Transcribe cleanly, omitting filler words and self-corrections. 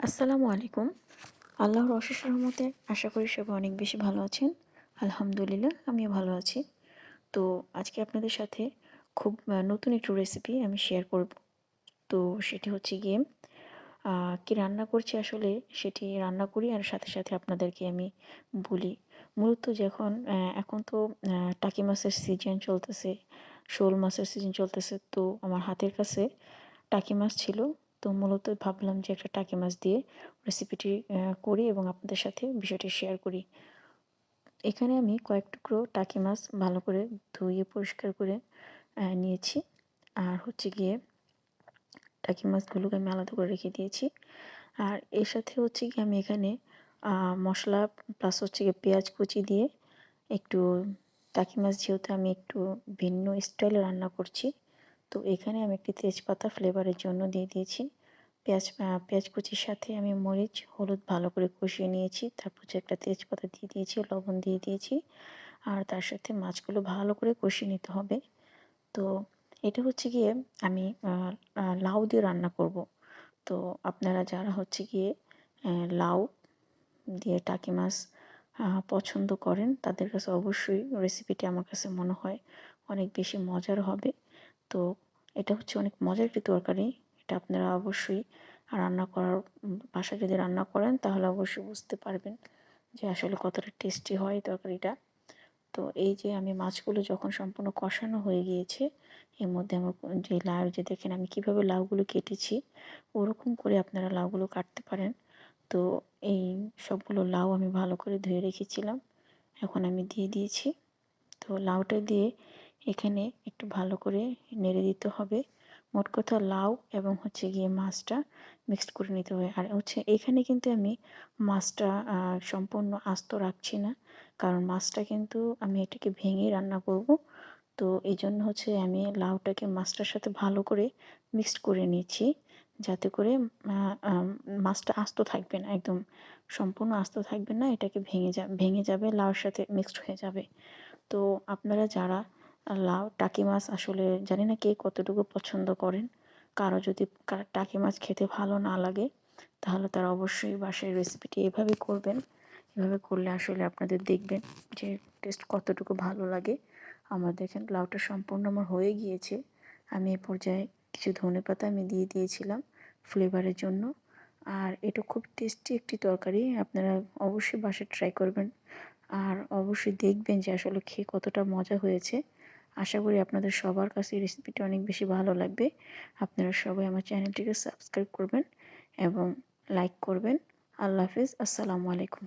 আসসালামু আলাইকুম। আল্লাহর অশেষ রহমতে আশা করি সবাই অনেক বেশি ভালো আছেন। আলহামদুলিল্লাহ আমিও ভালো আছি। তো আজকে আপনাদের সাথে খুব নতুন একটু রেসিপি আমি শেয়ার করব। তো সেটি হচ্ছে গিয়ে কি রান্না করছি আসলে সেটি রান্না করি আর সাথে, সাথে আপনাদেরকে আমি বলি। মূলত যখন এখন তো টাকি মাছের সিজন চলতেছে, শোল মাছের সিজন চলতেছে। তো আমার হাতের কাছে টাকি মাছ ছিল। তো মূলত ভাবলাম যে একটা টাকি মাছ দিয়ে রেসিপিটি করি এবং আপনাদের সাথে বিষয়টি শেয়ার করি। এখানে আমি কয়েক টুকরো টাকি মাছ ভালো করে ধুয়ে পরিষ্কার করে নিয়েছি। আর হচ্ছে গিয়ে টাকি মাছগুলোকে আমি আলাদা করে রেখে দিয়েছি। আর এর সাথে হচ্ছে গিয়ে আমি এখানে মশলা প্লাস হচ্ছে গিয়ে পেঁয়াজ কুচি দিয়ে একটু টাকি মাছ যেহেতু আমি একটু ভিন্ন স্টাইলে রান্না করছি, তো এখানে আমি একটি তেজপাতা ফ্লেভারের জন্য দিয়ে দিয়েছি। পেঁয়াজ কুচির সাথে আমি মরিচ, হলুদ ভালো করে কষিয়ে নিয়েছি। তারপর হচ্ছে একটা তেজপাতা দিয়ে দিয়েছি, লবণ দিয়ে দিয়েছি। আর তার সাথে মাছগুলো ভালো করে কষিয়ে নিতে হবে। তো এটা হচ্ছে গিয়ে আমি লাউ দিয়ে রান্না করব। তো আপনারা যারা হচ্ছে গিয়ে লাউ দিয়ে টাকি মাছ পছন্দ করেন তাদের কাছে অবশ্যই রেসিপিটি আমার কাছে মনে হয় অনেক বেশি মজার হবে। তো এটা হচ্ছে অনেক মজার একটি তরকারি। এটা আপনারা অবশ্যই রান্না করার বাসায় যদি রান্না করেন তাহলে অবশ্যই বুঝতে পারবেন যে আসলে কতটা টেস্টি হয় তরকারিটা। তো এই যে আমি মাছগুলো যখন সম্পূর্ণ কষানো হয়ে গিয়েছে, এর মধ্যে আমার যে লাউ যে দেখেন আমি কিভাবে লাউগুলো কেটেছি, ওরকম করে আপনারা লাউগুলো কাটতে পারেন। তো এই সবগুলো লাউ আমি ভালো করে ধুয়ে রেখেছিলাম। এখন আমি দিয়ে দিয়েছি। তো লাউটা দিয়ে এখানে একটু ভালো করে নেড়ে দিতে হবে। মোট কথা লাউ এবং হচ্ছে গিয়ে মাছটা মিক্সড করে নিতে হবে। আর হচ্ছে এখানে কিন্তু আমি মাছটা সম্পূর্ণ আস্ত রাখছি না, কারণ মাছটা কিন্তু আমি এটাকে ভেঙে রান্না করব। তো এই জন্য হচ্ছে আমি লাউটাকে মাছটার সাথে ভালো করে মিক্সড করে নিচ্ছি, যাতে করে মাছটা আস্ত থাকবে না, একদম সম্পূর্ণ আস্ত থাকবে না, এটাকে ভেঙে যাবে, লাউর সাথে মিক্সড হয়ে যাবে। তো আপনারা যারা টাকি মাছ আসলে জানি না কে কতটুকু পছন্দ করেন। কারো যদি টাকি মাছ খেতে ভালো না লাগে তাহলে তারা অবশ্যই বাসায় রেসিপিটি এভাবে করবেন। এভাবে করলে আসলে আপনাদের দেখবেন যে টেস্ট কতটুকু ভালো লাগে। আমার দেখেন লাউটা সম্পূর্ণ আমার হয়ে গিয়েছে। আমি এ পর্যায়ে কিছু ধনেপাতা আমি দিয়ে দিয়েছিলাম ফ্লেভারের জন্য। আর এটা খুব টেস্টি একটি তরকারি, আপনারা অবশ্যই বাসায় ট্রাই করবেন। আর অবশ্যই দেখবেন যে আসলে খেয়ে কতটা মজা হয়েছে। আশা করি আপনাদের সবার কাছে এই রেসিপিটা অনেক বেশি ভালো লাগবে। আপনারা সবাই আমার চ্যানেলটিকে সাবস্ক্রাইব করবেন এবং লাইক করবেন। আল্লাহ হাফেজ। আসসালামু আলাইকুম।